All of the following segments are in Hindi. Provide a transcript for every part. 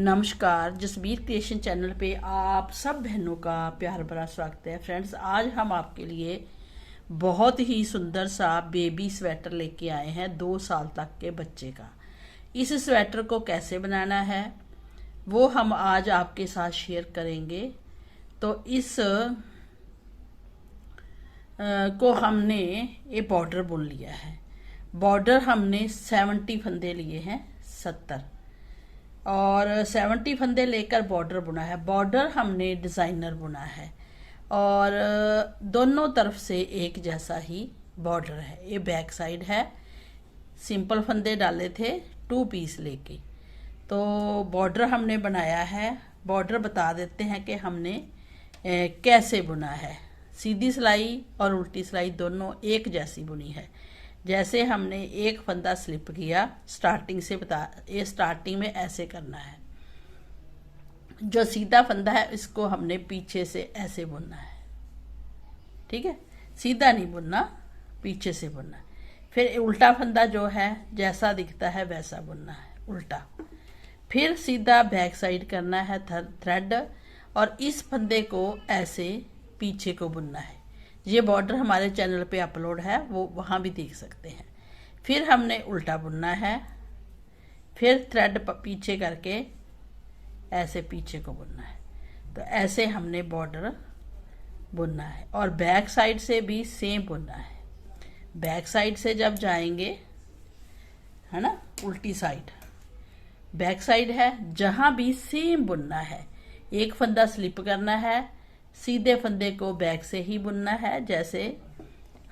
नमस्कार। जसबीर क्रिएशन चैनल पे आप सब बहनों का प्यार भरा स्वागत है। फ्रेंड्स, आज हम आपके लिए बहुत ही सुंदर सा बेबी स्वेटर लेके आए हैं 2 साल तक के बच्चे का। इस स्वेटर को कैसे बनाना है वो हम आज आपके साथ शेयर करेंगे। तो इस को हमने ये बॉर्डर बुन लिया है। बॉर्डर हमने 70 फंदे लिए हैं, 70 और 70 फंदे लेकर बॉर्डर बुना है। बॉर्डर हमने डिज़ाइनर बुना है और दोनों तरफ से एक जैसा ही बॉर्डर है। ये बैक साइड है। सिंपल फंदे डाले थे 2 पीस लेके, तो बॉर्डर हमने बनाया है। बॉर्डर बता देते हैं कि हमने कैसे बुना है। सीधी सिलाई और उल्टी सिलाई दोनों एक जैसी बुनी है। जैसे हमने एक फंदा स्लिप किया स्टार्टिंग से ये स्टार्टिंग में ऐसे करना है। जो सीधा फंदा है इसको हमने पीछे से ऐसे बुनना है, ठीक है। सीधा नहीं बुनना, पीछे से बुनना है। फिर उल्टा फंदा जो है जैसा दिखता है वैसा बुनना है, उल्टा। फिर सीधा बैक साइड करना है थ्रेड और इस फंदे को ऐसे पीछे को बुनना है। ये बॉर्डर हमारे चैनल पे अपलोड है, वो वहाँ भी देख सकते हैं। फिर हमने उल्टा बुनना है, फिर थ्रेड पीछे करके ऐसे पीछे को बुनना है। तो ऐसे हमने बॉर्डर बुनना है और बैक साइड से भी सेम बुनना है। बैक साइड से जब जाएंगे, है ना, उल्टी साइड बैक साइड है, जहाँ भी सेम बुनना है। एक फंदा स्लिप करना है, सीधे फंदे को बैक से ही बुनना है जैसे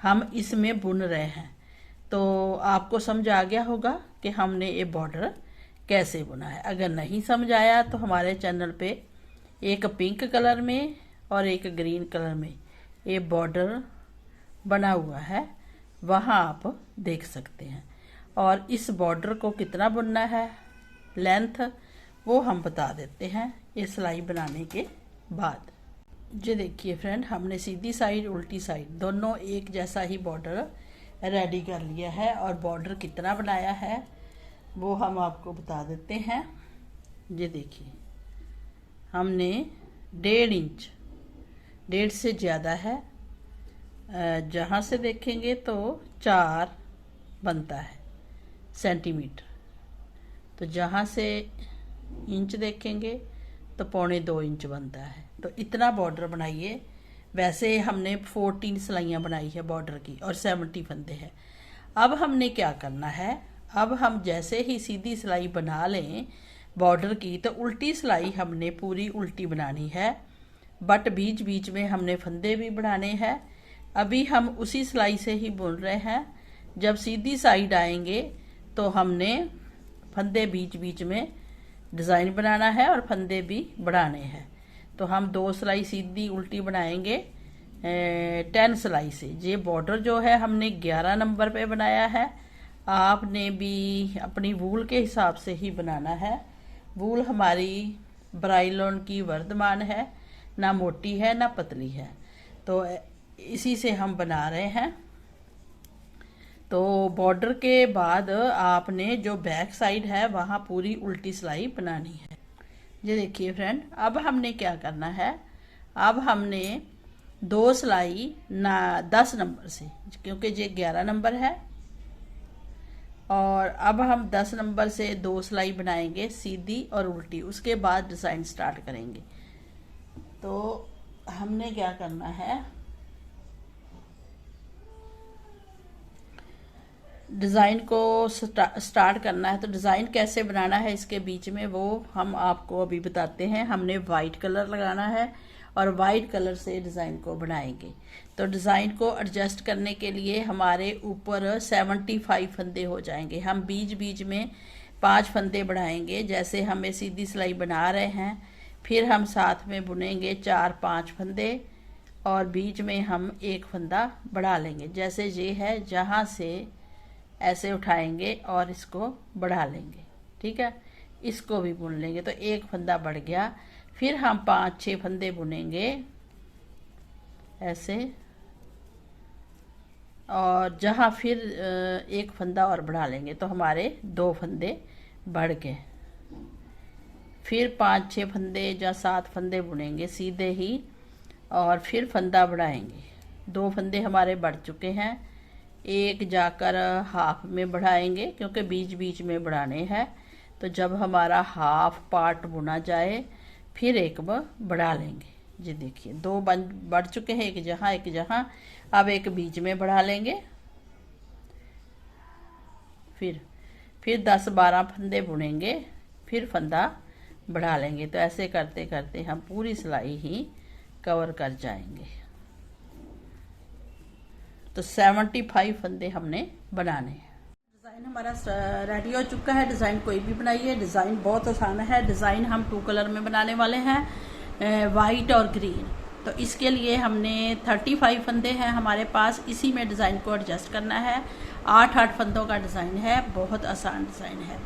हम इसमें बुन रहे हैं। तो आपको समझ आ गया होगा कि हमने ये बॉर्डर कैसे बुना है। अगर नहीं समझ आया तो हमारे चैनल पे एक पिंक कलर में और एक ग्रीन कलर में ये बॉर्डर बना हुआ है, वहाँ आप देख सकते हैं। और इस बॉर्डर को कितना बुनना है, लेंथ, वो हम बता देते हैं ये सिलाई बनाने के बाद। ये देखिए फ्रेंड, हमने सीधी साइड उल्टी साइड दोनों एक जैसा ही बॉर्डर रेडी कर लिया है। और बॉर्डर कितना बनाया है वो हम आपको बता देते हैं। ये देखिए, हमने 1.5 इंच, 1.5 से ज़्यादा है। जहाँ से देखेंगे तो 4 बनता है सेंटीमीटर, तो जहाँ से इंच देखेंगे तो 1.25 इंच बनता है। तो इतना बॉर्डर बनाइए। वैसे हमने 14 सिलाइयाँ बनाई है बॉर्डर की और 70 फंदे हैं। अब हमने क्या करना है, अब हम जैसे ही सीधी सिलाई बना लें बॉर्डर की, तो उल्टी सिलाई हमने पूरी उल्टी बनानी है। बट बीच बीच में हमने फंदे भी बनाने हैं। अभी हम उसी सिलाई से ही बुन रहे हैं। जब सीधी साइड आएंगे तो हमने फंदे बीच बीच में डिज़ाइन बनाना है और फंदे भी बढ़ाने हैं। तो हम 2 सिलाई सीधी उल्टी बनाएंगे 10 सिलाई से। ये बॉर्डर जो है हमने 11 नंबर पे बनाया है। आपने भी अपनी वूल के हिसाब से ही बनाना है। वूल हमारी ब्राइलॉन की वर्धमान है, ना मोटी है ना पतली है, तो इसी से हम बना रहे हैं। तो बॉर्डर के बाद आपने जो बैक साइड है वहाँ पूरी उल्टी सिलाई बनानी है। ये देखिए फ्रेंड, अब हमने क्या करना है, अब हमने 2 सिलाई ना 10 नंबर से, क्योंकि ये 11 नंबर है, और अब हम 10 नंबर से 2 सिलाई बनाएंगे सीधी और उल्टी। उसके बाद डिज़ाइन स्टार्ट करेंगे। तो हमने क्या करना है, डिज़ाइन को स्टार्ट करना है। तो डिज़ाइन कैसे बनाना है इसके बीच में वो हम आपको अभी बताते हैं। हमने वाइट कलर लगाना है और वाइट कलर से डिज़ाइन को बनाएंगे। तो डिज़ाइन को एडजस्ट करने के लिए हमारे ऊपर 75 फंदे हो जाएंगे। हम बीच बीच में 5 फंदे बढ़ाएंगे। जैसे हमें सीधी सिलाई बना रहे हैं, फिर हम साथ में बुनेंगे 4-5 फंदे और बीच में हम एक फंदा बढ़ा लेंगे। जैसे ये है, जहाँ से ऐसे उठाएंगे और इसको बढ़ा लेंगे, ठीक है। इसको भी बुन लेंगे तो एक फंदा बढ़ गया। फिर हम 5-6 फंदे बुनेंगे ऐसे, और जहाँ फिर एक फंदा और बढ़ा लेंगे तो हमारे 2 फंदे बढ़ गए। फिर 5-6 फंदे या 7 फंदे बुनेंगे सीधे ही, और फिर फंदा बढ़ाएंगे। 2 फंदे हमारे बढ़ चुके हैं, एक जाकर हाफ में बढ़ाएंगे क्योंकि बीच बीच में बढ़ाने हैं। तो जब हमारा हाफ पार्ट बुना जाए फिर एक बढ़ा लेंगे। जी देखिए 2 बढ़ चुके हैं, एक जहाँ एक जहाँ। अब एक बीच में बढ़ा लेंगे, फिर 10-12 फंदे बुनेंगे, फिर फंदा बढ़ा लेंगे। तो ऐसे करते करते हम पूरी सिलाई ही कवर कर जाएंगे। तो 75 फंदे हमने बनाने हैं। डिज़ाइन हमारा रेडी हो चुका है। डिज़ाइन कोई भी बनाइए, डिज़ाइन बहुत आसान है। डिज़ाइन हम 2 कलर में बनाने वाले हैं, वाइट और ग्रीन। तो इसके लिए हमने 35 फंदे हैं हमारे पास, इसी में डिज़ाइन को एडजस्ट करना है। 8-8 फंदों का डिज़ाइन है, बहुत आसान डिज़ाइन है।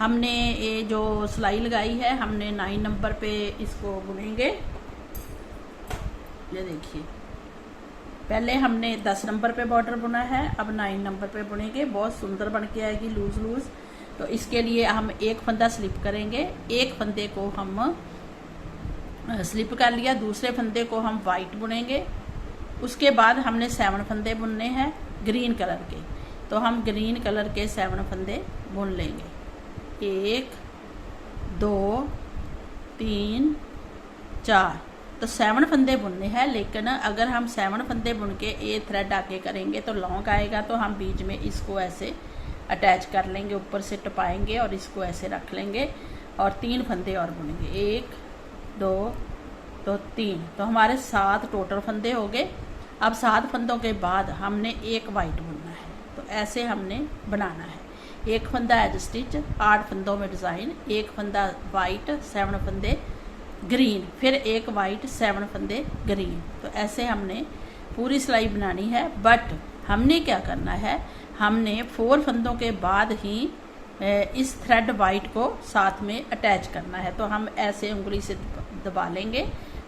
हमने ये जो सिलाई लगाई है, हमने 9 नंबर पे इसको बुनेंगे। ये देखिए, पहले हमने 10 नंबर पे बॉर्डर बुना है, अब 9 नंबर पे बुनेंगे। बहुत सुंदर बन के आएगी, लूज लूज। तो इसके लिए हम एक फंदा स्लिप करेंगे, एक फंदे को हम स्लिप कर लिया, दूसरे फंदे को हम वाइट बुनेंगे। उसके बाद हमने 7 फंदे बुनने हैं ग्रीन कलर के। तो हम ग्रीन कलर के 7 फंदे बुन लेंगे। 1 2 3 4। तो 7 फंदे बुनने हैं, लेकिन अगर हम 7 फंदे बुन के ये थ्रेड आके करेंगे तो लॉन्ग आएगा। तो हम बीच में इसको ऐसे अटैच कर लेंगे, ऊपर से टपाएंगे और इसको ऐसे रख लेंगे और 3 फंदे और बुनेंगे। 1 2 तो 3। तो हमारे 7 टोटल फंदे हो गए। अब 7 फंदों के बाद हमने एक वाइट बुनना है। तो ऐसे हमने बनाना है। एक फंदा एज स्टिच, 8 फंदों में डिज़ाइन, एक फंदा वाइट, 7 फंदे ग्रीन, फिर एक वाइट, 7 फंदे ग्रीन। तो ऐसे हमने पूरी सिलाई बनानी है। बट हमने क्या करना है, हमने 4 फंदों के बाद ही इस थ्रेड वाइट को साथ में अटैच करना है। तो हम ऐसे उंगली से दबा लेंगे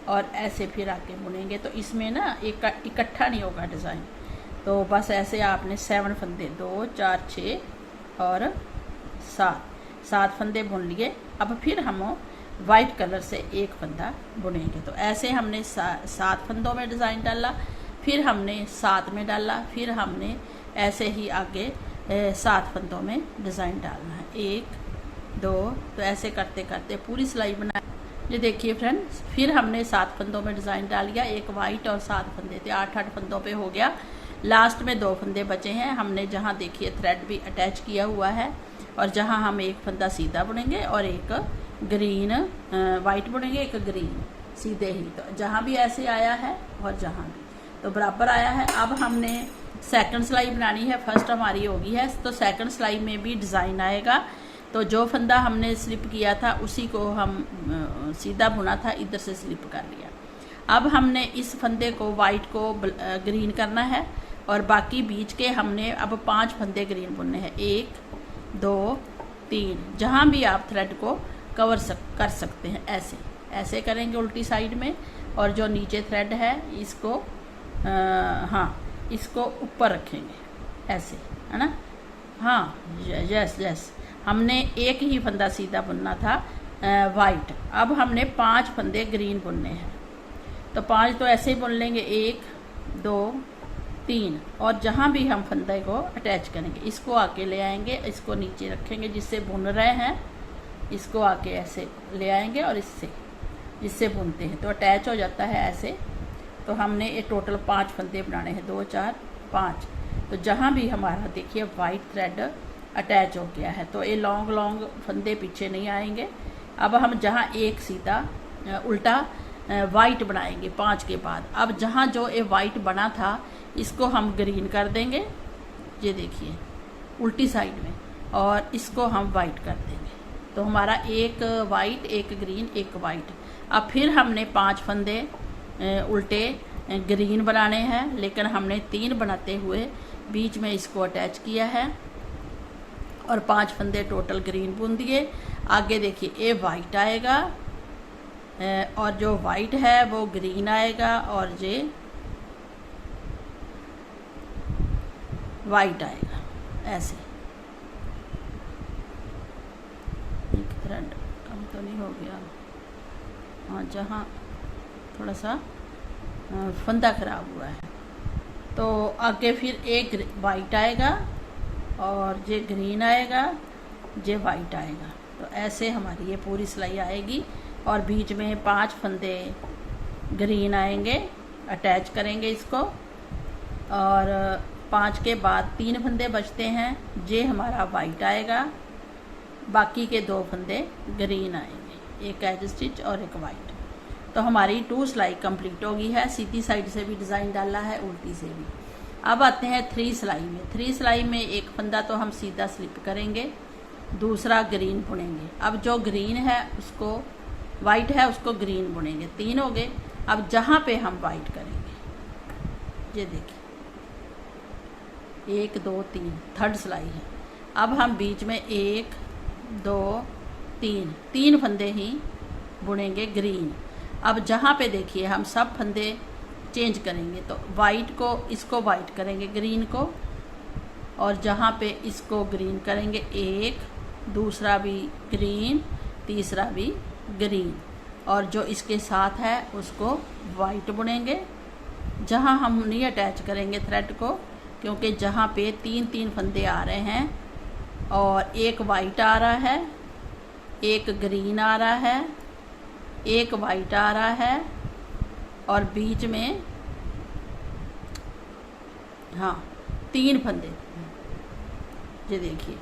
और ऐसे फिर आके बुनेंगे। तो इसमें ना इकट्ठा नहीं होगा डिज़ाइन। तो बस ऐसे आपने 7 फंदे, 2 4 6 और 7 फंदे बुन लिए। अब फिर हम वाइट कलर से एक फंदा बुनेंगे। तो ऐसे हमने 7 फंदों में डिज़ाइन डाला, फिर हमने 7 में डाला, फिर हमने ऐसे ही आगे 7 फंदों में डिज़ाइन डालना है। 1 2। तो ऐसे करते करते पूरी सिलाई बना। ये देखिए फ्रेंड्स, फिर हमने 7 फंदों में डिज़ाइन डाल लिया, एक वाइट और 7 फंदे थे, 8-8 फंदों पे हो गया। लास्ट में 2 फंदे बचे हैं। हमने जहाँ देखिए थ्रेड भी अटैच किया हुआ है, और जहाँ हम एक फंदा सीधा बुनेंगे और एक ग्रीन वाइट बुनेंगे, एक ग्रीन सीधे ही। तो जहाँ भी ऐसे आया है और जहाँ भी तो बराबर आया है। अब हमने सेकंड सिलाई बनानी है। फर्स्ट हमारी होगी है, तो सेकंड सिलाई में भी डिज़ाइन आएगा। तो जो फंदा हमने स्लिप किया था उसी को हम सीधा बुना था, इधर से स्लिप कर लिया। अब हमने इस फंदे को वाइट को ग्रीन करना है, और बाकी बीच के हमने अब 5 फंदे ग्रीन बुनने हैं। 1 2 3। जहाँ भी आप थ्रेड को कवर कर सकते हैं, ऐसे ऐसे करेंगे उल्टी साइड में। और जो नीचे थ्रेड है इसको इसको ऊपर रखेंगे ऐसे, है ना। हाँ, यस यस। हमने एक ही फंदा सीधा बुनना था वाइट। अब हमने 5 फंदे ग्रीन बुनने हैं। तो 5 तो ऐसे ही बुन लेंगे, 1 2 3। और जहाँ भी हम फंदे को अटैच करेंगे, इसको आके ले आएंगे, इसको नीचे रखेंगे जिससे बुन रहे हैं, इसको आके ऐसे ले आएंगे और इससे जिससे बुनते हैं तो अटैच हो जाता है ऐसे। तो हमने ये टोटल 5 फंदे बनाने हैं, 2 4 5। तो जहाँ भी हमारा देखिए वाइट थ्रेड अटैच हो गया है, तो ये लॉन्ग लॉन्ग फंदे पीछे नहीं आएंगे। अब हम जहाँ एक सीधा उल्टा वाइट बनाएंगे 5 के बाद। अब जहाँ जो ये वाइट बना था इसको हम ग्रीन कर देंगे, ये देखिए उल्टी साइड में, और इसको हम वाइट कर देंगे। तो हमारा एक वाइट, एक ग्रीन, एक वाइट। अब फिर हमने 5 फंदे उल्टे ग्रीन बनाने हैं, लेकिन हमने 3 बनाते हुए बीच में इसको अटैच किया है और 5 फंदे टोटल ग्रीन बुन दिए। आगे देखिए ये वाइट आएगा, और जो वाइट है वो ग्रीन आएगा, और ये वाइट आएगा ऐसे। एक थ्रेड खराब तो नहीं हो गया? हाँ, जहाँ थोड़ा सा फंदा खराब हुआ है। तो आगे फिर एक वाइट आएगा और ये ग्रीन आएगा, ये वाइट आएगा। तो ऐसे हमारी ये पूरी सिलाई आएगी और बीच में 5 फंदे ग्रीन आएंगे, अटैच करेंगे इसको, और 5 के बाद 3 फंदे बचते हैं, ये हमारा वाइट आएगा, बाकी के 2 फंदे ग्रीन आएंगे, एक एज स्टिच और एक वाइट। तो हमारी 2 सिलाई कंप्लीट हो गई है। सीधी साइड से भी डिज़ाइन डाला है, उल्टी से भी। अब आते हैं 3 सिलाई में। 3 सिलाई में एक फंदा तो हम सीधा स्लिप करेंगे, दूसरा ग्रीन बुनेंगे। अब जो ग्रीन है उसको, वाइट है उसको ग्रीन बुनेंगे। 3 हो गए। अब जहाँ पे हम वाइट करेंगे, ये देखिए 1 2 3, 3rd सिलाई है। अब हम बीच में 1 2 3 फंदे ही बुनेंगे ग्रीन। अब जहाँ पे देखिए हम सब फंदे चेंज करेंगे, तो वाइट को, इसको वाइट करेंगे ग्रीन को, और जहाँ पे इसको ग्रीन करेंगे, एक दूसरा भी ग्रीन, तीसरा भी ग्रीन, और जो इसके साथ है उसको वाइट बुनेंगे। जहाँ हम नहीं अटैच करेंगे थ्रेड को, क्योंकि जहाँ पे 3 फंदे आ रहे हैं और एक वाइट आ रहा है, एक ग्रीन आ रहा है, एक वाइट आ रहा है, और बीच में 3 फंदे, ये देखिए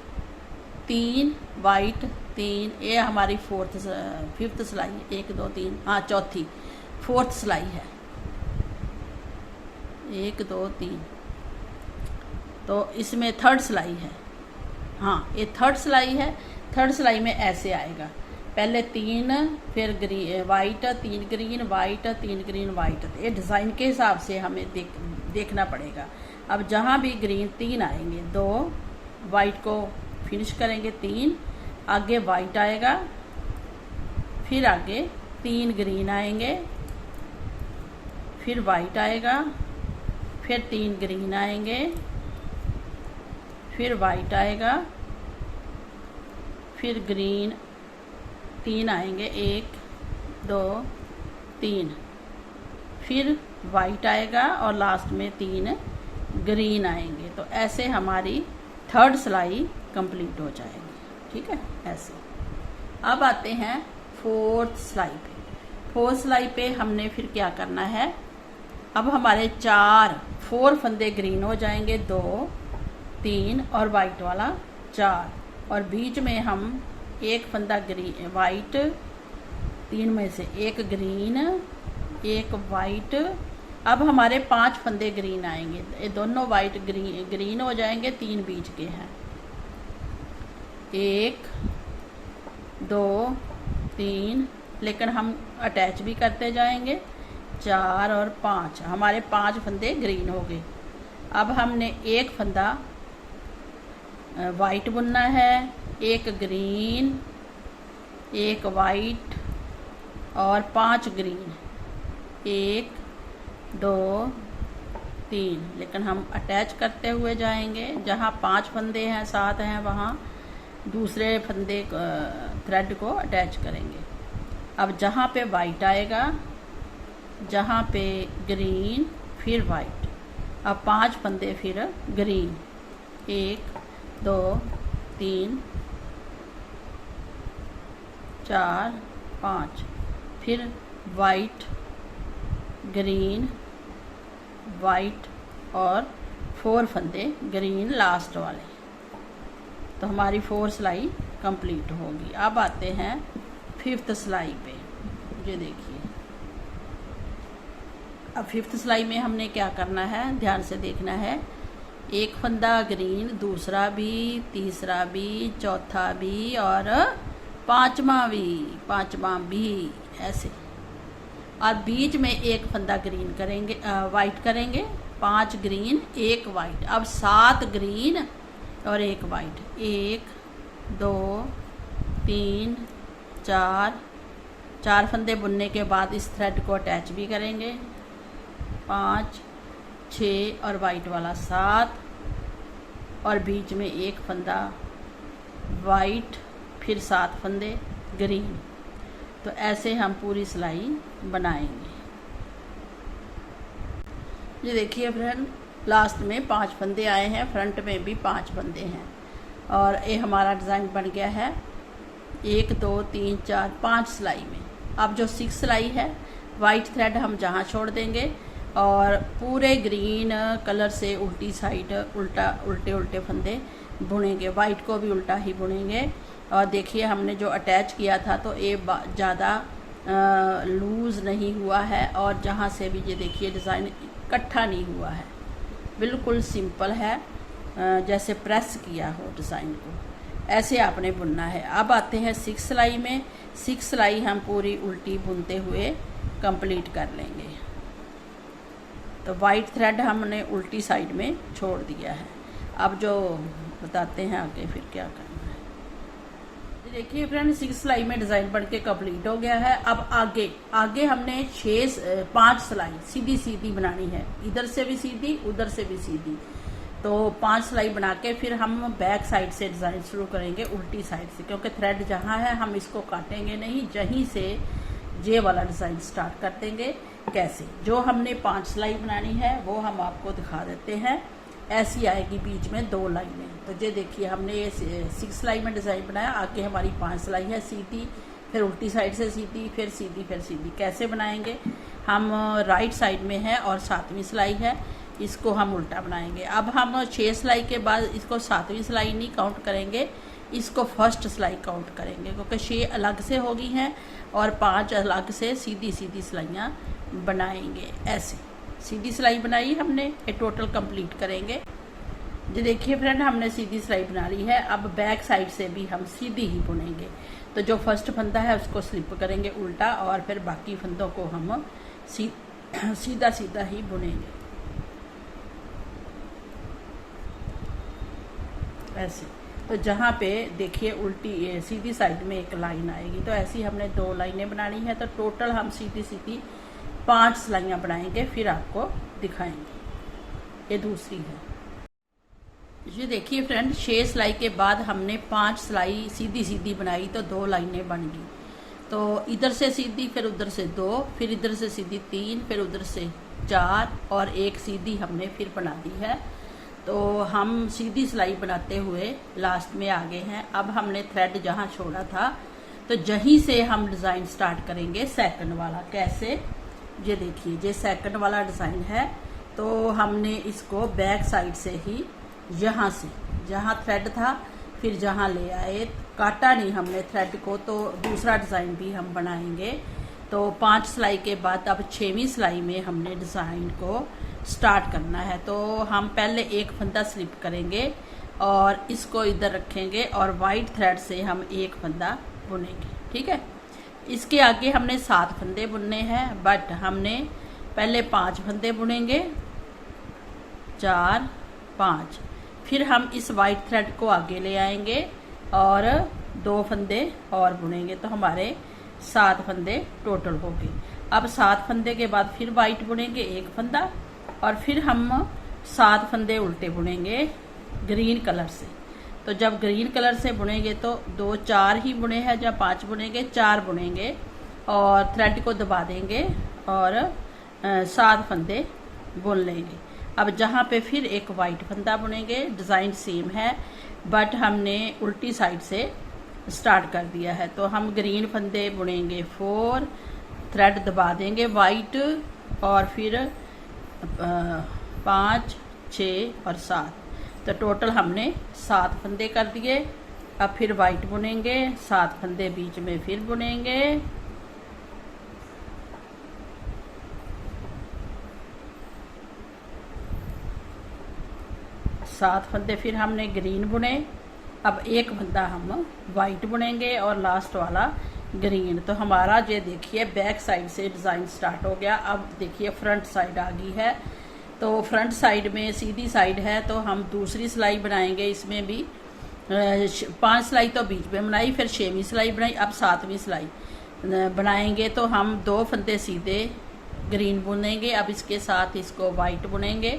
3 वाइट 3, ये हमारी 5th सिलाई है। 1 2 3, चौथी 4th सिलाई है। 1 2 3, तो इसमें 3rd सिलाई है। ये 3rd सिलाई है। 3rd सिलाई में ऐसे आएगा, पहले 3, फिर green white, 3 green white, 3 green white. ये डिज़ाइन के हिसाब से हमें देखना पड़ेगा। अब जहाँ भी ग्रीन 3 आएंगे, 2 वाइट को फिनिश करेंगे, 3 आगे वाइट आएगा, फिर आगे 3 ग्रीन आएंगे, फिर वाइट आएगा, फिर 3 ग्रीन आएंगे, फिर वाइट आएगा, फिर ग्रीन 3 आएंगे, 1 2 3, फिर वाइट आएगा, और लास्ट में 3 ग्रीन आएंगे। तो ऐसे हमारी 3rd सिलाई कंप्लीट हो जाएगी। ठीक है, ऐसे। अब आते हैं 4th सिलाई पे। 4th सिलाई पे हमने फिर क्या करना है, अब हमारे 4 फंदे ग्रीन हो जाएंगे, 2 3 और वाइट वाला 4, और बीच में हम एक फंदा ग्रीन वाइट, 3 में से एक ग्रीन, एक वाइट। अब हमारे 5 फंदे ग्रीन आएंगे, ये दोनों वाइट ग्रीन हो जाएंगे, 3 बीच के हैं, 1 2 3, लेकिन हम अटैच भी करते जाएंगे, 4 और 5, हमारे 5 फंदे ग्रीन हो गए। अब हमने एक फंदा वाइट बुनना है, एक ग्रीन, एक वाइट और 5 ग्रीन, 1 2 3, लेकिन हम अटैच करते हुए जाएंगे। जहाँ 5 फंदे हैं, 7 हैं, वहाँ दूसरे फंदे थ्रेड को अटैच करेंगे। अब जहाँ पे वाइट आएगा, जहाँ पे ग्रीन, फिर वाइट, अब 5 फंदे फिर ग्रीन, 1 2 3 4 5, फिर वाइट ग्रीन वाइट और 4 फंदे ग्रीन लास्ट वाले। तो हमारी 4 सिलाई कंप्लीट होगी। अब आते हैं 5th सिलाई पे। ये देखिए, अब 5th सिलाई में हमने क्या करना है, ध्यान से देखना है। एक फंदा ग्रीन, दूसरा भी, तीसरा भी, चौथा भी और पांचवा भी, ऐसे। और बीच में एक फंदा ग्रीन करेंगे, वाइट करेंगे, 5 ग्रीन 1 वाइट। अब 7 ग्रीन और 1 वाइट, 1 2 3 4 फंदे बुनने के बाद इस थ्रेड को अटैच भी करेंगे, 5 6 और वाइट वाला 7, और बीच में एक फंदा वाइट, फिर 7 फंदे ग्रीन। तो ऐसे हम पूरी सिलाई बनाएंगे। ये देखिए फ्रेंड, लास्ट में 5 फंदे आए हैं, फ्रंट में भी 5 फंदे हैं और ये हमारा डिज़ाइन बन गया है 1 2 3 4 5 सिलाई में। अब जो 6 सिलाई है, वाइट थ्रेड हम जहाँ छोड़ देंगे और पूरे ग्रीन कलर से उल्टी साइड उल्टे उल्टे फंदे बुनेंगे। वाइट को भी उल्टा ही बुनेंगे। और देखिए हमने जो अटैच किया था तो ये ज़्यादा लूज़ नहीं हुआ है और जहाँ से भी ये देखिए डिज़ाइन इकट्ठा नहीं हुआ है, बिल्कुल सिंपल है, जैसे प्रेस किया हो डिज़ाइन को, ऐसे आपने बुनना है। अब आते हैं 6 सिलाई में। 6 सिलाई हम पूरी उल्टी बुनते हुए कंप्लीट कर लेंगे। तो वाइट थ्रेड हमने उल्टी साइड में छोड़ दिया है। अब जो बताते हैं आगे फिर क्या करना है। देखिए फ्रेंड, 6 सिलाई में डिज़ाइन बन के कंप्लीट हो गया है। अब आगे हमने 5 सिलाई सीधी सीधी बनानी है, इधर से भी सीधी उधर से भी सीधी। तो 5 सिलाई बना के फिर हम बैक साइड से डिज़ाइन शुरू करेंगे, उल्टी साइड से, क्योंकि थ्रेड जहाँ है हम इसको काटेंगे नहीं, जहीं से ये वाला डिज़ाइन स्टार्ट कर देंगे। कैसे, जो हमने 5 सिलाई बनानी है वो हम आपको दिखा देते हैं। ऐसी आएगी बीच में 2 लाइनें। तो ये देखिए हमने ये 6 सिलाई में डिज़ाइन बनाया, आगे हमारी 5 सिलाई है सीधी, फिर उल्टी साइड से सीधी, फिर सीधी, फिर सीधी। कैसे बनाएंगे, हम राइट साइड में है और 7वीं सिलाई है, इसको हम उल्टा बनाएंगे। अब हम 6 सिलाई के बाद इसको 7वीं सिलाई नहीं काउंट करेंगे, इसको फर्स्ट सिलाई काउंट करेंगे, क्योंकि 6 अलग से होगी हैं और 5 अलग से सीधी सीधी सिलाइयाँ बनाएंगे। ऐसे सीधी सिलाई बनाई हमने, ये टोटल कंप्लीट करेंगे। ये देखिए फ्रेंड, हमने सीधी सिलाई बना ली है। अब बैक साइड से भी हम सीधी ही बुनेंगे। तो जो फर्स्ट फंदा है उसको स्लिप करेंगे उल्टा और फिर बाकी फंदों को हम सीधा सीधा ही बुनेंगे ऐसे। तो जहाँ पे देखिए उल्टी सीधी साइड में एक लाइन आएगी, तो ऐसी हमने 2 लाइनें बनानी है। तो टोटल हम सीधी सीधी 5 सिलाइयाँ बनाएंगे, फिर आपको दिखाएंगे। ये दूसरी है। ये देखिए फ्रेंड, 6 सिलाई के बाद हमने 5 सिलाई सीधी सीधी बनाई तो 2 लाइनें बन गई। तो इधर से सीधी, फिर उधर से 2, फिर इधर से सीधी 3, फिर उधर से 4 और एक सीधी हमने फिर बना दी है। तो हम सीधी सिलाई बनाते हुए लास्ट में आ गए हैं। अब हमने थ्रेड जहाँ छोड़ा था तो जहीं से हम डिज़ाइन स्टार्ट करेंगे सेकंड वाला। कैसे, ये देखिए, ये सेकंड वाला डिज़ाइन है। तो हमने इसको बैक साइड से ही यहाँ से, जहाँ थ्रेड था फिर जहाँ ले आए, काटा नहीं हमने थ्रेड को, तो दूसरा डिज़ाइन भी हम बनाएंगे। तो 5 सिलाई के बाद अब 6वीं सिलाई में हमने डिज़ाइन को स्टार्ट करना है। तो हम पहले एक फंदा स्लिप करेंगे और इसको इधर रखेंगे और वाइट थ्रेड से हम एक फंदा बुनेंगे, ठीक है। इसके आगे हमने 7 फंदे बुनने हैं, बट हमने पहले 5 फंदे बुनेंगे, 4 5, फिर हम इस वाइट थ्रेड को आगे ले आएंगे और 2 फंदे और बुनेंगे। तो हमारे 7 फंदे टोटल हो गए। अब 7 फंदे के बाद फिर वाइट बुनेंगे 1 फंदा और फिर हम 7 फंदे उल्टे बुनेंगे ग्रीन कलर से। तो जब ग्रीन कलर से बुनेंगे तो 2 4 ही बुने हैं, जब 5 बुनेंगे 4 बुनेंगे और थ्रेड को दबा देंगे और 7 फंदे बुन लेंगे। अब जहाँ पे फिर एक वाइट फंदा बुनेंगे, डिज़ाइन सेम है बट हमने उल्टी साइड से स्टार्ट कर दिया है। तो हम ग्रीन फंदे बुनेंगे 4, थ्रेड दबा देंगे वाइट और फिर 5 6 और 7। तो टोटल हमने 7 फंदे कर दिए। अब फिर वाइट बुनेंगे, 7 फंदे बीच में फिर बुनेंगे, सात फंदे फिर हमने ग्रीन बुने। अब एक फंदा हम वाइट बुनेंगे और लास्ट वाला ग्रीन। तो हमारा ये देखिए बैक साइड से डिज़ाइन स्टार्ट हो गया। अब देखिए फ्रंट साइड आ गई है। तो फ्रंट साइड में सीधी साइड है तो हम दूसरी सिलाई बनाएंगे। इसमें भी 5 सिलाई तो बीच में बनाई, फिर 6वीं सिलाई बनाई, अब 7वीं सिलाई बनाएंगे। तो हम 2 फंदे सीधे ग्रीन बुनेंगे। अब इसके साथ इसको वाइट बुनेंगे,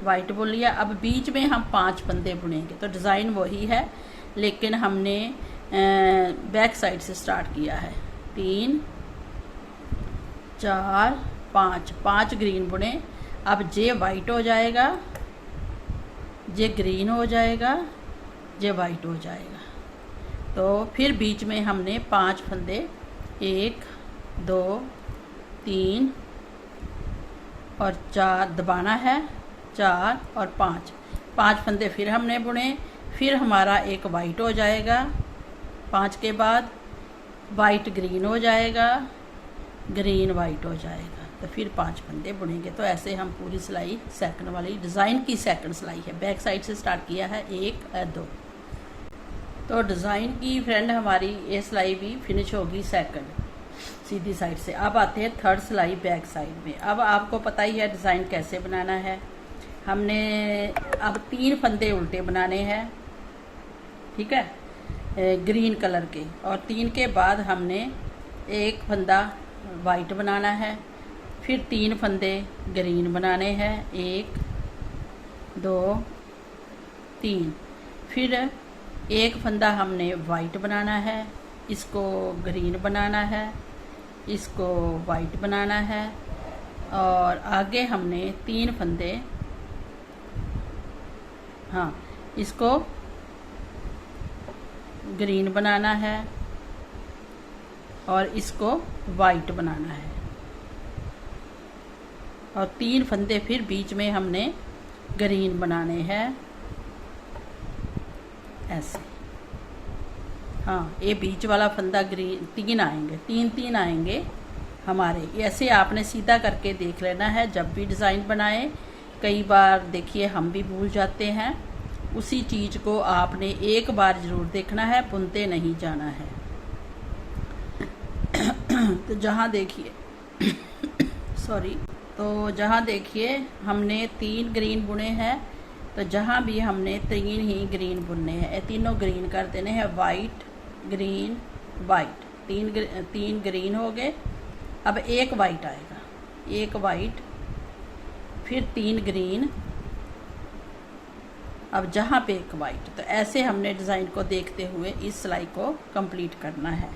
वाइट बुन लिया। अब बीच में हम 5 फंदे बुनेंगे। तो डिज़ाइन वही है लेकिन हमने बैक साइड से स्टार्ट किया है। 3 4 5, 5 ग्रीन बुने। अब जे वाइट हो जाएगा, जे ग्रीन हो जाएगा, जे वाइट हो जाएगा। तो फिर बीच में हमने 5 फंदे 1 2 3 और 4 दबाना है, 4 और 5 फंदे फिर हमने बुने। फिर हमारा एक वाइट हो जाएगा, 5 के बाद वाइट ग्रीन हो जाएगा, ग्रीन वाइट हो जाएगा। तो फिर 5 फंदे बुनेंगे। तो ऐसे हम पूरी सिलाई सेकंड वाली डिज़ाइन की सेकंड सिलाई है, बैक साइड से स्टार्ट किया है 1 2। तो डिज़ाइन की फ्रेंड हमारी ये सिलाई भी फिनिश होगी सेकंड सीधी साइड से। अब आते हैं थर्ड सिलाई बैक साइड में। अब आपको पता ही है डिज़ाइन कैसे बनाना है। हमने अब 3 फंदे उल्टे बनाने हैं, ठीक है, ग्रीन कलर के। और 3 के बाद हमने एक फंदा वाइट बनाना है, फिर 3 फंदे ग्रीन बनाने हैं, 1 2 3। फिर एक फंदा हमने वाइट बनाना है, इसको ग्रीन बनाना है, इसको वाइट बनाना है। और आगे हमने 3 फंदे, हाँ, इसको ग्रीन बनाना है और इसको वाइट बनाना है। और 3 फंदे फिर बीच में हमने ग्रीन बनाने हैं, ऐसे। हाँ, ये बीच वाला फंदा ग्रीन 3 आएंगे, 3 आएंगे हमारे। ऐसे आपने सीधा करके देख लेना है जब भी डिज़ाइन बनाए। कई बार देखिए हम भी भूल जाते हैं, उसी चीज़ को आपने एक बार ज़रूर देखना है, बुनते नहीं जाना है। तो जहाँ देखिए सॉरी, तो जहाँ देखिए हमने 3 ग्रीन बुने हैं, तो जहाँ भी हमने 3 ही ग्रीन बुनने हैं, ये तीनों ग्रीन कर देने हैं, वाइट ग्रीन वाइट। 3 ग्रीन हो गए। अब एक वाइट आएगा, एक वाइट, फिर 3 ग्रीन, अब जहाँ पे एक वाइट। तो ऐसे हमने डिज़ाइन को देखते हुए इस सिलाई को कंप्लीट करना है।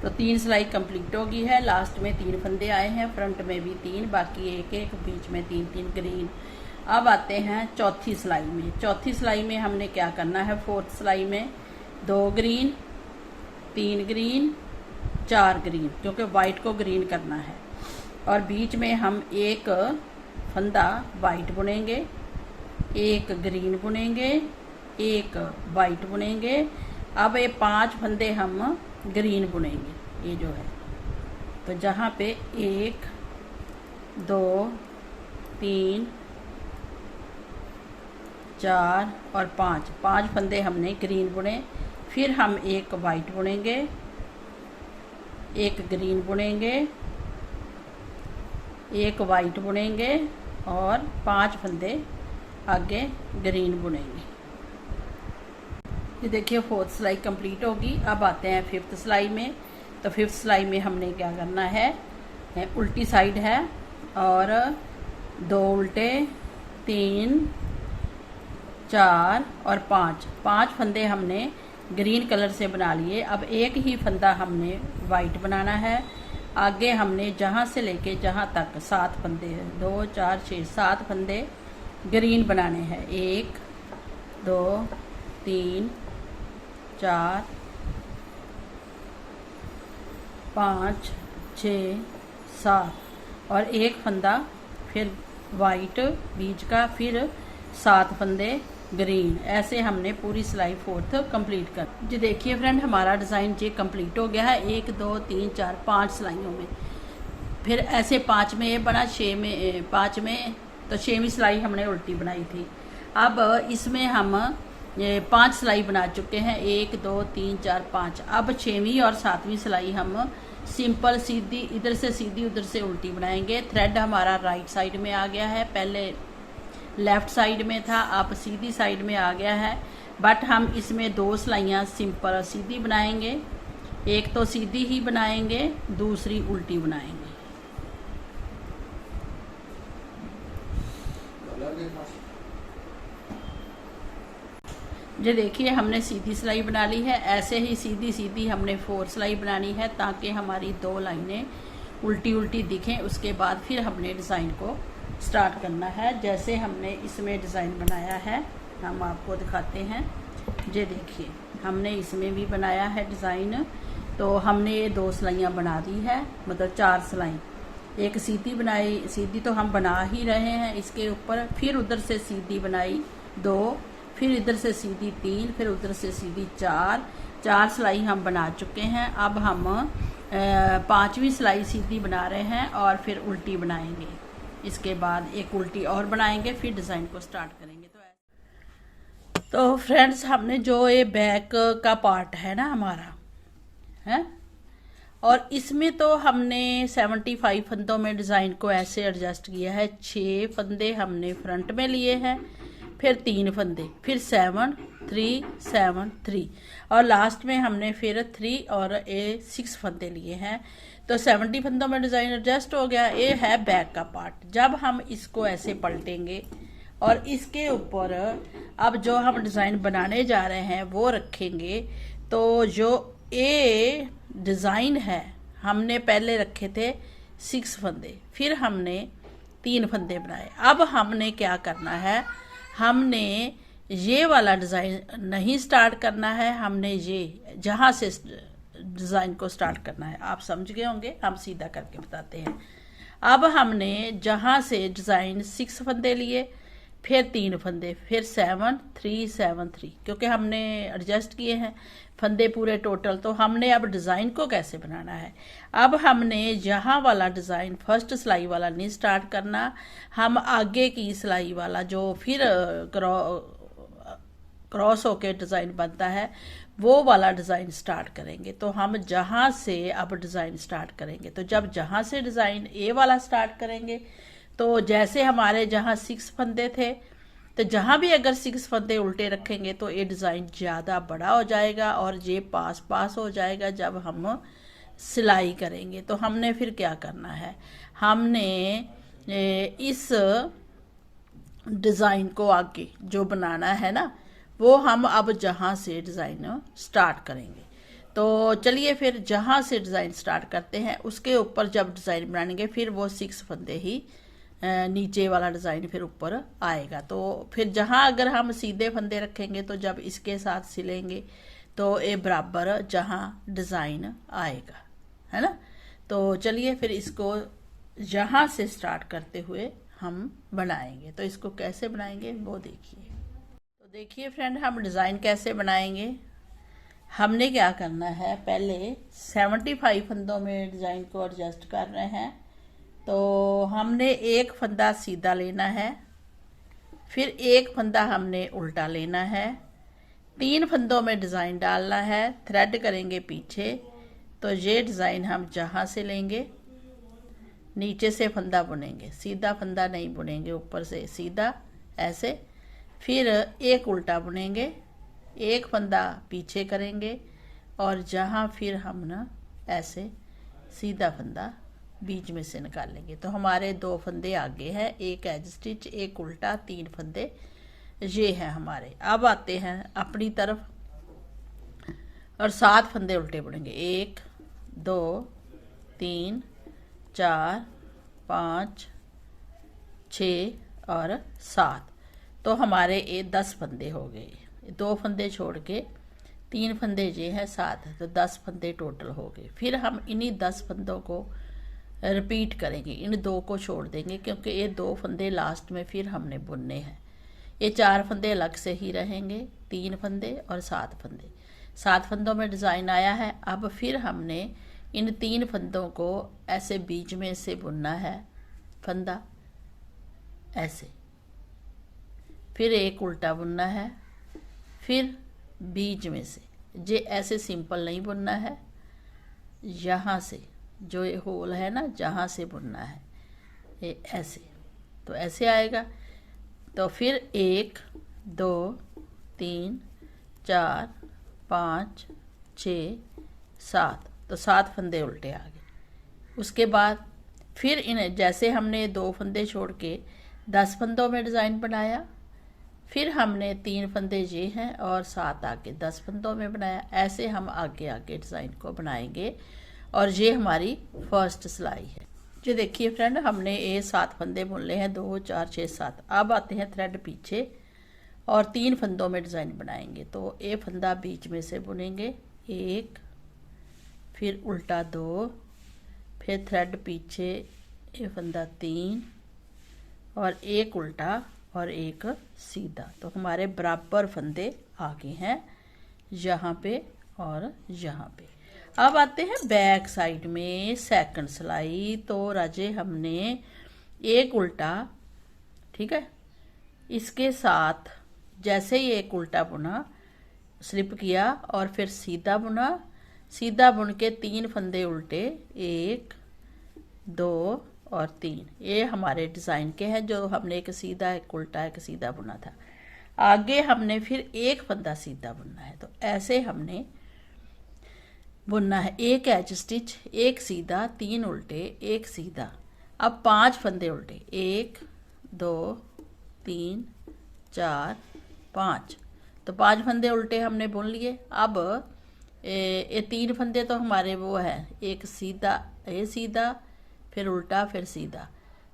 तो 3 सिलाई कंप्लीट हो गई है। लास्ट में 3 फंदे आए हैं, फ्रंट में भी 3, बाकी एक बीच में 3 ग्रीन। अब आते हैं चौथी सिलाई में। चौथी सिलाई में हमने क्या करना है, फोर्थ सिलाई में 2 ग्रीन 3 ग्रीन 4 ग्रीन, क्योंकि वाइट को ग्रीन करना है। और बीच में हम एक फंदा वाइट बुनेंगे, एक ग्रीन बुनेंगे, एक वाइट बुनेंगे। अब ये 5 फंदे हम ग्रीन बुनेंगे, ये जो है। तो जहाँ पे 1 2 3 4 और 5 फंदे हमने ग्रीन बुने। फिर हम एक वाइट बुनेंगे, एक ग्रीन बुनेंगे, एक वाइट बुनेंगे और 5 फंदे आगे ग्रीन बुनेंगे। ये देखिए फोर्थ सिलाई कंप्लीट होगी। अब आते हैं फिफ्थ सिलाई में। तो फिफ्थ सिलाई में हमने क्या करना है, उल्टी साइड है और 2 उल्टे, 3 4 और 5 फंदे हमने ग्रीन कलर से बना लिए। अब एक ही फंदा हमने वाइट बनाना है। आगे हमने जहाँ से लेके जहाँ तक 7 फंदे, 2 4 6 7 फंदे ग्रीन बनाने हैं। 1 2 3 4 5 6 7 और एक फंदा फिर वाइट बीच का, फिर 7 फंदे ग्रीन। ऐसे हमने पूरी सिलाई फोर्थ कंप्लीट कर। जी देखिए फ्रेंड, हमारा डिज़ाइन जी कंप्लीट हो गया है 1 2 3 4 5 सिलाइयों में। फिर ऐसे 5 में ये बना, 6 में 5 में, तो 6वीं सिलाई हमने उल्टी बनाई थी। अब इसमें हम 5 सिलाई बना चुके हैं, 1 2 3 4 5। अब 6वीं और 7वीं सिलाई हम सिंपल सीधी, इधर से सीधी उधर से उल्टी बनाएंगे। थ्रेड हमारा राइट साइड में आ गया है, पहले लेफ्ट साइड में था, अब सीधी साइड में आ गया है। बट हम इसमें 2 सिलाइयाँ सिंपल सीधी बनाएंगे, एक तो सीधी ही बनाएंगे, दूसरी उल्टी बनाएंगे। जो देखिए हमने सीधी सिलाई बना ली है। ऐसे ही सीधी सीधी हमने 4 सिलाई बनानी है ताकि हमारी 2 लाइनें उल्टी उल्टी दिखें। उसके बाद फिर हमने डिज़ाइन को स्टार्ट करना है। जैसे हमने इसमें डिज़ाइन बनाया है हम आपको दिखाते हैं। ये देखिए हमने इसमें भी बनाया है डिज़ाइन। तो हमने ये 2 सिलाइयाँ बना दी है, मतलब 4 सिलाई। एक सीधी बनाई, सीधी तो हम बना ही रहे हैं इसके ऊपर, फिर उधर से सीधी बनाई 2, फिर इधर से सीधी 3, फिर उधर से सीधी 4 सिलाई हम बना चुके हैं। अब हम 5वीं सिलाई सीधी बना रहे हैं और फिर उल्टी बनाएंगे। इसके बाद एक उल्टी और बनाएंगे, फिर डिज़ाइन को स्टार्ट करेंगे। तो फ्रेंड्स हमने जो ये बैक का पार्ट है ना हमारा है, और इसमें तो हमने 75 फंदों में डिज़ाइन को ऐसे एडजस्ट किया है। 6 फंदे हमने फ्रंट में लिए हैं, फिर 3 फंदे, फिर 7 3 7 3, और लास्ट में हमने फिर 3 और 6 फंदे लिए हैं। तो 70 फंदों में डिज़ाइन एडजस्ट हो गया। ये है बैक का पार्ट। जब हम इसको ऐसे पलटेंगे और इसके ऊपर अब जो हम डिज़ाइन बनाने जा रहे हैं वो रखेंगे, तो जो ये डिज़ाइन है हमने पहले रखे थे 6 फंदे, फिर हमने 3 फंदे बनाए। अब हमने क्या करना है, हमने ये वाला डिज़ाइन नहीं स्टार्ट करना है, हमने ये जहाँ से डिज़ाइन को स्टार्ट करना है। आप समझ गए होंगे, हम सीधा करके बताते हैं। अब हमने जहाँ से डिज़ाइन 6 फंदे लिए, फिर 3 फंदे, फिर 7 3 7 3, क्योंकि हमने एडजस्ट किए हैं फंदे पूरे टोटल। तो हमने अब डिज़ाइन को कैसे बनाना है, अब हमने यहाँ वाला डिज़ाइन फर्स्ट सिलाई वाला नहीं स्टार्ट करना, हम आगे की सिलाई वाला जो फिर क्रॉस होके डिज़ाइन बनता है वो वाला डिज़ाइन स्टार्ट करेंगे। तो हम जहाँ से अब डिज़ाइन स्टार्ट करेंगे, तो जब जहाँ से डिज़ाइन ए वाला स्टार्ट करेंगे, तो जैसे हमारे जहाँ 6 फंदे थे, तो जहाँ भी अगर 6 फंदे उल्टे रखेंगे तो ये डिज़ाइन ज़्यादा बड़ा हो जाएगा और ये पास पास हो जाएगा जब हम सिलाई करेंगे। तो हमने फिर क्या करना है, हमने इस डिज़ाइन को आगे जो बनाना है ना, वो हम अब जहाँ से डिज़ाइन स्टार्ट करेंगे। तो चलिए फिर जहाँ से डिज़ाइन स्टार्ट करते हैं, उसके ऊपर जब डिज़ाइन बनाएंगे फिर वो 6 फंदे ही नीचे वाला डिज़ाइन फिर ऊपर आएगा। तो फिर जहाँ अगर हम सीधे फंदे रखेंगे तो जब इसके साथ सिलेंगे तो ये बराबर जहाँ डिज़ाइन आएगा, है ना। तो चलिए फिर इसको यहाँ से स्टार्ट करते हुए हम बनाएंगे। तो इसको कैसे बनाएंगे वो देखिए। तो देखिए फ्रेंड, हम डिज़ाइन कैसे बनाएंगे। हमने क्या करना है, पहले 75 फंदों में डिज़ाइन को एडजस्ट कर रहे हैं। तो हमने एक फंदा सीधा लेना है, फिर एक फंदा हमने उल्टा लेना है, 3 फंदों में डिज़ाइन डालना है, थ्रेड करेंगे पीछे। तो ये डिज़ाइन हम जहाँ से लेंगे नीचे से फंदा बुनेंगे, सीधा फंदा नहीं बुनेंगे, ऊपर से सीधा ऐसे, फिर एक उल्टा बुनेंगे, एक फंदा पीछे करेंगे और जहाँ फिर हम ना ऐसे सीधा फंदा बीच में से निकालेंगे। तो हमारे 2 फंदे आगे हैं, एक एज स्टिच, एक उल्टा, 3 फंदे ये हैं हमारे। अब आते हैं अपनी तरफ और 7 फंदे उल्टे बुनेंगे, 1 2 3 4 5 6 और 7। तो हमारे ये 10 फंदे हो गए। 2 फंदे छोड़ के 3 फंदे ये है 7, तो 10 फंदे टोटल हो गए। फिर हम इन्हीं 10 फंदों को रिपीट करेंगे, इन 2 को छोड़ देंगे क्योंकि ये 2 फंदे लास्ट में फिर हमने बुनने हैं। ये 4 फंदे अलग से ही रहेंगे, 3 फंदे और 7 फंदे। 7 फंदों में डिज़ाइन आया है। अब फिर हमने इन 3 फंदों को ऐसे बीच में से बुनना है, फंदा ऐसे, फिर एक उल्टा बुनना है, फिर बीच में से ये ऐसे सिंपल नहीं बुनना है, यहाँ से जो ये होल है ना जहाँ से बुनना है ये ऐसे, तो ऐसे आएगा। तो फिर 1 2 3 4 5 6 7, तो 7 फंदे उल्टे आ गए। उसके बाद फिर इन जैसे हमने 2 फंदे छोड़ के 10 फंदों में डिज़ाइन बनाया, फिर हमने 3 फंदे ये हैं और 7 आगे 10 फंदों में बनाया। ऐसे हम आगे आगे डिज़ाइन को बनाएंगे और ये हमारी फर्स्ट सिलाई है। जो देखिए फ्रेंड, हमने ये 7 फंदे बुन लिए हैं, 2 4 6 7। अब आते हैं थ्रेड पीछे और 3 फंदों में डिज़ाइन बनाएंगे। तो ये फंदा बीच में से बुनेंगे 1, फिर उल्टा 2, फिर थ्रेड पीछे ये फंदा 3 और एक उल्टा और एक सीधा। तो हमारे बराबर फंदे आगे हैं यहाँ पे और यहाँ पे। अब आते हैं बैक साइड में सेकंड सिलाई। तो राजे हमने एक उल्टा, ठीक है, इसके साथ जैसे ही एक उल्टा बुना, स्लिप किया और फिर सीधा बुना। सीधा बुन के 3 फंदे उल्टे, 1 2 और 3। ये हमारे डिज़ाइन के हैं जो हमने एक सीधा एक उल्टा एक सीधा बुना था। आगे हमने फिर एक फंदा सीधा बुनना है। तो ऐसे हमने बुनना है, एक एच स्टिच, एक सीधा, 3 उल्टे, एक सीधा। अब 5 फंदे उल्टे, 1 2 3 4 5। तो 5 फंदे उल्टे हमने बुन लिए। अब ये 3 फंदे तो हमारे वो है, एक सीधा, ये सीधा, फिर उल्टा, फिर सीधा।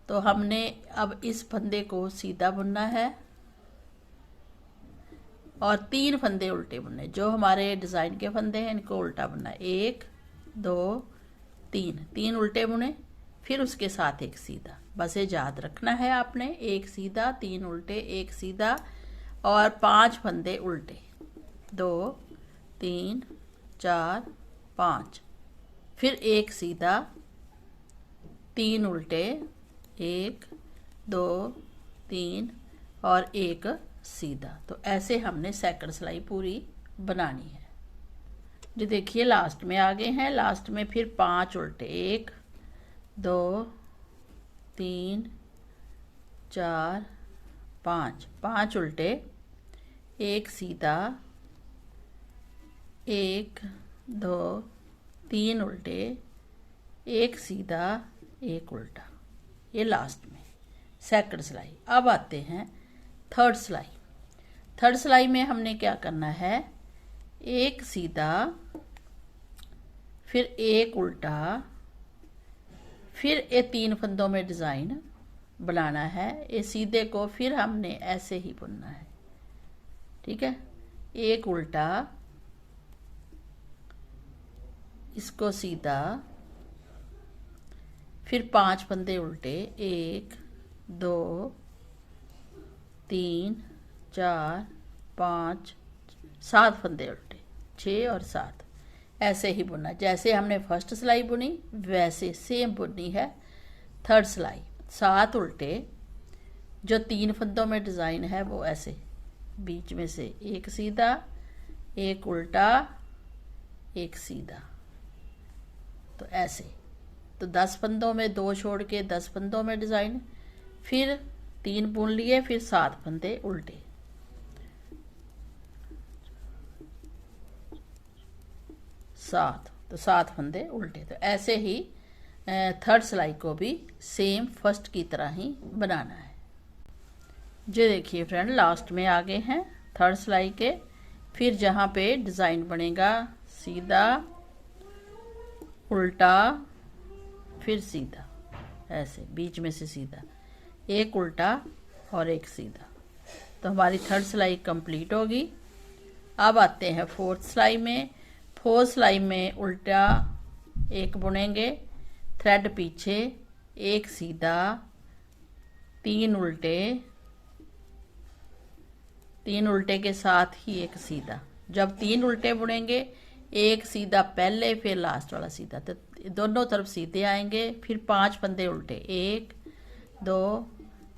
तो हमने अब इस फंदे को सीधा बुनना है और 3 फंदे उल्टे बुनने। जो हमारे डिज़ाइन के फंदे हैं इनको उल्टा बुनना है। 1 2 3, 3 उल्टे बुने, फिर उसके साथ एक सीधा। बस ये याद रखना है आपने, एक सीधा, 3 उल्टे, एक सीधा और 5 फंदे उल्टे, 2 3 4 5, फिर एक सीधा, 3 उल्टे, 1 2 3 और एक सीधा। तो ऐसे हमने सेकंड सिलाई पूरी बनानी है। जो देखिए लास्ट में आ गए हैं। लास्ट में फिर 5 उल्टे, 1 2 3 4 5, 5 उल्टे, एक सीधा, 1 2 3 उल्टे, एक सीधा, एक उल्टा। ये लास्ट में सेकंड सिलाई। अब आते हैं थर्ड सिलाई। थर्ड सिलाई में हमने क्या करना है, एक सीधा, फिर एक उल्टा, फिर ये 3 फंदों में डिज़ाइन बनाना है। ये सीधे को फिर हमने ऐसे ही बुनना है, ठीक है। एक उल्टा, इसको सीधा, फिर 5 फंदे उल्टे, 1 2 3 4 5 7 फंदे उल्टे, 6 और 7। ऐसे ही बुनना, जैसे हमने फर्स्ट सिलाई बुनी वैसे सेम बुननी है थर्ड सिलाई। 7 उल्टे, जो 3 फंदों में डिज़ाइन है वो ऐसे बीच में से एक सीधा, एक उल्टा, एक सीधा। तो ऐसे, तो 10 फंदों में 2 छोड़ के 10 फंदों में डिज़ाइन, फिर 3 बुन लिए, फिर 7 फंदे उल्टे, 7। तो 7 फंदे उल्टे। तो ऐसे ही थर्ड सिलाई को भी सेम फर्स्ट की तरह ही बनाना है। जो देखिए फ्रेंड, लास्ट में आ गए हैं थर्ड सिलाई के। फिर जहाँ पे डिज़ाइन बनेगा, सीधा, उल्टा, फिर सीधा, ऐसे बीच में से सीधा, एक उल्टा और एक सीधा। तो हमारी थर्ड सिलाई कंप्लीट होगी। अब आते हैं फोर्थ सिलाई में। फोर्थ सिलाई में उल्टा एक बुनेंगे, थ्रेड पीछे, एक सीधा, 3 उल्टे, 3 उल्टे के साथ ही एक सीधा। जब 3 उल्टे बुनेंगे, एक सीधा पहले, फिर लास्ट वाला सीधा। तो दोनों तरफ सीधे आएंगे। फिर 5 फंदे उल्टे, 1 2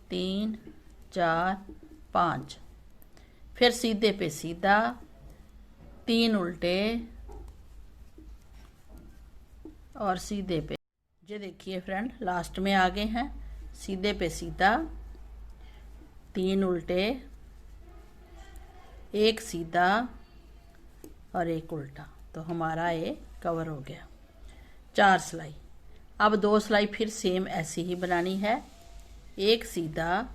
3 4 5, फिर सीधे पे सीधा, 3 उल्टे और सीधे पे। ये देखिए फ्रेंड, लास्ट में आ गए हैं। सीधे पे सीधा, 3 उल्टे, एक सीधा और एक उल्टा। तो हमारा ये कवर हो गया 4 सिलाई। अब 2 सिलाई फिर सेम ऐसी ही बनानी है। एक सीधा,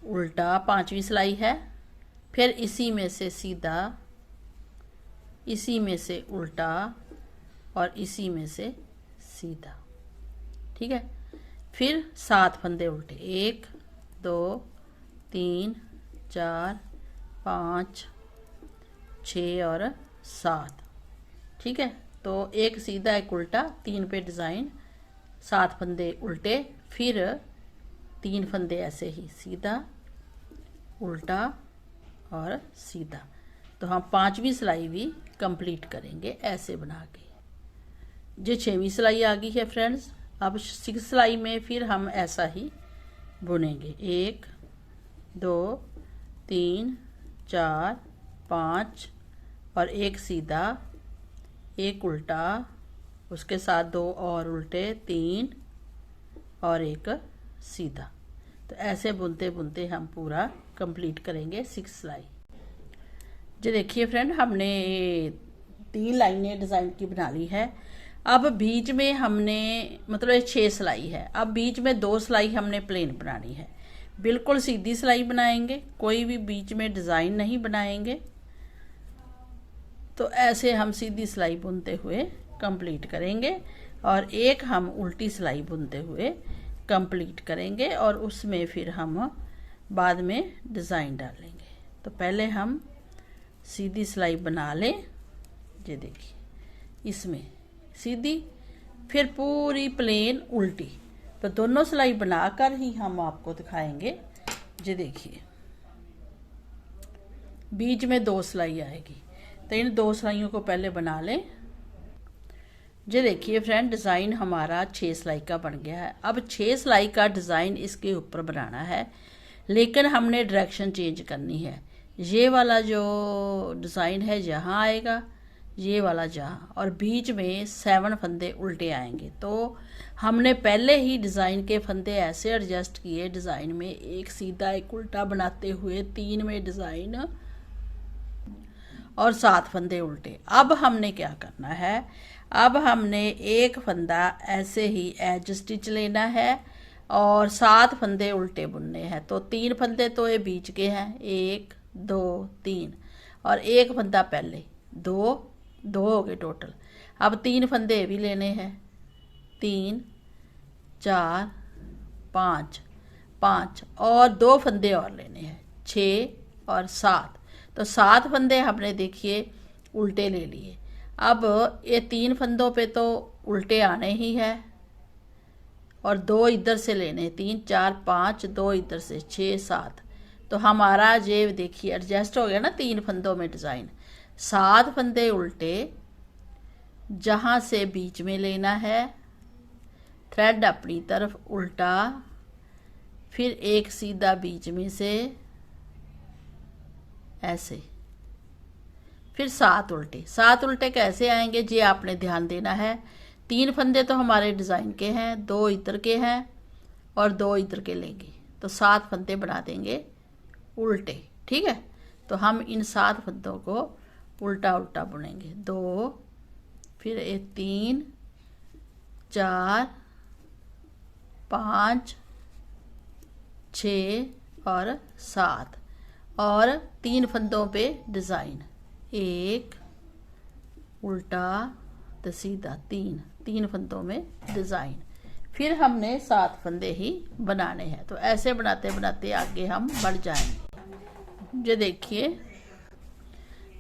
उल्टा, पांचवी सिलाई है, फिर इसी में से सीधा, इसी में से उल्टा और इसी में से सीधा। ठीक है, फिर 7 फंदे उल्टे, 1 2 3 4 5 6 और 7। ठीक है, तो एक सीधा एक उल्टा, 3 पे डिज़ाइन, 7 फंदे उल्टे, फिर 3 फंदे ऐसे ही सीधा उल्टा और सीधा। तो हम 5वीं सिलाई भी कंप्लीट करेंगे ऐसे बना के। जो 6वीं सिलाई आ गई है फ्रेंड्स, अब 6 सिलाई में फिर हम ऐसा ही बुनेंगे, 1 2 3 4 5 और एक सीधा, एक उल्टा, उसके साथ 2 और उल्टे, 3 और एक सीधा। तो ऐसे बुनते बुनते हम पूरा कंप्लीट करेंगे 6 सिलाई। जो देखिए फ्रेंड, हमने 3 लाइनें डिज़ाइन की बना ली है। अब बीच में हमने, मतलब 6 सिलाई है, अब बीच में 2 सिलाई हमने प्लेन बनानी है। बिल्कुल सीधी सिलाई बनाएंगे, कोई भी बीच में डिज़ाइन नहीं बनाएंगे। तो ऐसे हम सीधी सिलाई बुनते हुए कंप्लीट करेंगे और एक हम उल्टी सिलाई बुनते हुए कंप्लीट करेंगे और उसमें फिर हम बाद में डिज़ाइन डालेंगे। तो पहले हम सीधी सिलाई बना लें। ये देखिए, इसमें सीधी, फिर पूरी प्लेन उल्टी। तो दोनों सिलाई बनाकर ही हम आपको दिखाएंगे। ये देखिए, बीच में 2 सिलाई आएगी, तो इन 2 सिलाइयों को पहले बना लें। ये देखिए फ्रेंड, डिज़ाइन हमारा 6 सिलाई का बन गया है। अब 6 सिलाई का डिज़ाइन इसके ऊपर बनाना है, लेकिन हमने डायरेक्शन चेंज करनी है। ये वाला जो डिज़ाइन है यहाँ आएगा, ये वाला जहाँ, और बीच में 7 फंदे उल्टे आएंगे। तो हमने पहले ही डिज़ाइन के फंदे ऐसे एडजस्ट किए डिज़ाइन में, एक सीधा एक उल्टा बनाते हुए 3 में डिज़ाइन और 7 फंदे उल्टे। अब हमने क्या करना है, अब हमने एक फंदा ऐसे ही एज स्टिच लेना है और 7 फंदे उल्टे बुनने हैं। तो 3 फंदे तो ये बीच के हैं, 1 2 3, और एक फंदा पहले, 2 हो गए टोटल। अब 3 फंदे भी लेने हैं, 3 4 5 और 2 फंदे और लेने हैं, 6 और 7। तो 7 फंदे हमने देखिए उल्टे ले लिए। अब ये 3 फंदों पे तो उल्टे आने ही है और 2 इधर से लेने, 3 4 5, 2 इधर से, 6 7। तो हमारा ये देखिए एडजस्ट हो गया ना 3 फंदों में डिज़ाइन। 7 फंदे उल्टे, जहाँ से बीच में लेना है, थ्रेड अपनी तरफ उल्टा, फिर एक सीधा बीच में से ऐसे, फिर 7 उल्टे। 7 उल्टे कैसे आएंगे जी आपने ध्यान देना है। 3 फंदे तो हमारे डिज़ाइन के हैं, 2 इधर के हैं और 2 इधर के लेंगे, तो 7 फंदे बना देंगे उल्टे। ठीक है, तो हम इन 7 फंदों को उल्टा उल्टा बुनेंगे, 2, फिर 3 4 5 6 और 7, और 3 फंदों पे डिज़ाइन, 1 उल्टा तो सीधा, 3 फंदों में डिज़ाइन। फिर हमने 7 फंदे ही बनाने हैं। तो ऐसे बनाते बनाते आगे हम बढ़ जाएंगे।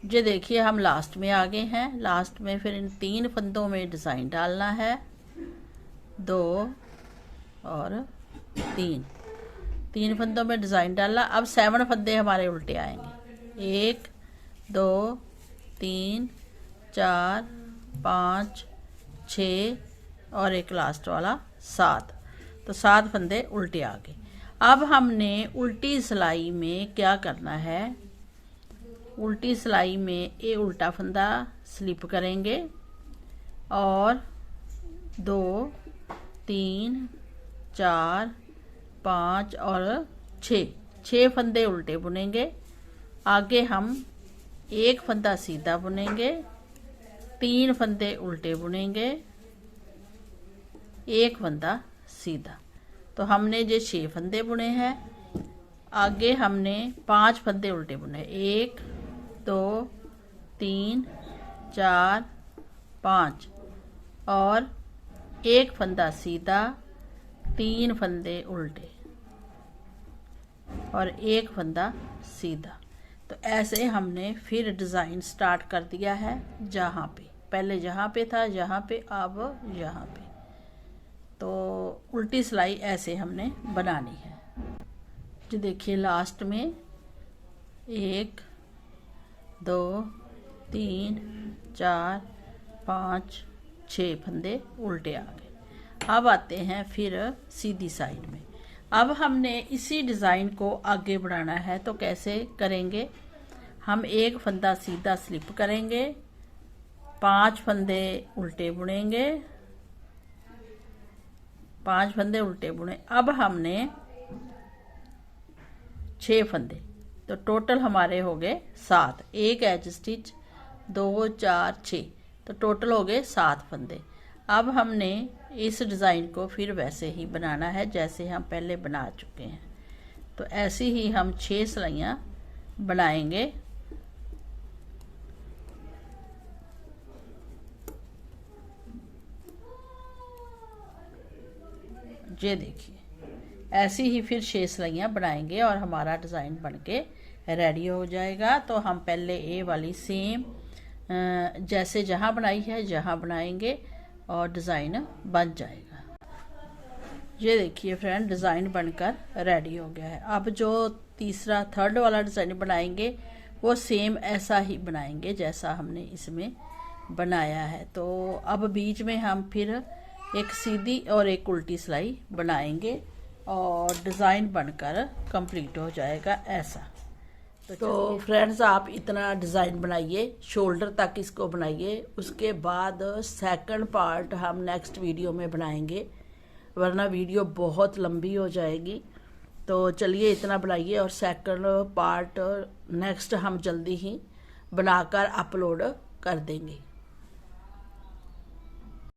ये देखिए हम लास्ट में आ गए हैं। लास्ट में फिर इन 3 फंदों में डिज़ाइन डालना है, 2 और 3 फंदों में डिज़ाइन डाला। अब 7 फंदे हमारे उल्टे आएंगे, 1 2 3 4 5 6 और एक लास्ट वाला 7। तो 7 फंदे उल्टे आ गए। अब हमने उल्टी सिलाई में क्या करना है, उल्टी सिलाई में ये उल्टा फंदा स्लिप करेंगे और 2 3 4 5 और 6 फंदे उल्टे बुनेंगे। आगे हम एक फंदा सीधा बुनेंगे, 3 फंदे उल्टे बुनेंगे, एक फंदा सीधा। तो हमने जो 6 फंदे बुने हैं, आगे हमने 5 फंदे उल्टे बुने, 1 2 3 4 5 और एक फंदा सीधा, 3 फंदे उल्टे और एक फंदा सीधा। तो ऐसे हमने फिर डिज़ाइन स्टार्ट कर दिया है। जहाँ पे पहले जहाँ पे था, यहाँ पे, अब यहाँ पे। तो उल्टी सिलाई ऐसे हमने बनानी है। जो देखिए लास्ट में 1 2 3 4 5 6 फंदे उल्टे आ गए। अब आते हैं फिर सीधी साइड में। अब हमने इसी डिज़ाइन को आगे बढ़ाना है। तो कैसे करेंगे? हम एक फंदा सीधा स्लिप करेंगे, 5 फंदे उल्टे बुनेंगे, 5 फंदे उल्टे बुने। अब हमने 6 फंदे, तो टोटल हमारे हो गए 7। एक एज स्टिच, 2 4 6, तो टोटल हो गए 7 फंदे। अब हमने इस डिज़ाइन को फिर वैसे ही बनाना है जैसे हम पहले बना चुके हैं। तो ऐसे ही हम 6 सिलाइयाँ बनाएंगे। ये देखिए ऐसी ही फिर 6 सिलाइयाँ बनाएंगे और हमारा डिज़ाइन बनके रेडी हो जाएगा। तो हम पहले ए वाली सेम जैसे जहाँ बनाई है जहाँ बनाएंगे और डिज़ाइन बन जाएगा। ये देखिए फ्रेंड, डिज़ाइन बनकर रेडी हो गया है। अब जो तीसरा थर्ड वाला डिज़ाइन बनाएंगे वो सेम ऐसा ही बनाएंगे जैसा हमने इसमें बनाया है। तो अब बीच में हम फिर एक सीधी और एक उल्टी सिलाई बनाएंगे और डिज़ाइन बनकर कंप्लीट हो जाएगा ऐसा। तो फ्रेंड्स आप इतना डिज़ाइन बनाइए, शोल्डर तक इसको बनाइए। उसके बाद सेकंड पार्ट हम नेक्स्ट वीडियो में बनाएंगे, वरना वीडियो बहुत लंबी हो जाएगी। तो चलिए इतना बनाइए और सेकंड पार्ट नेक्स्ट हम जल्दी ही बनाकर अपलोड कर देंगे।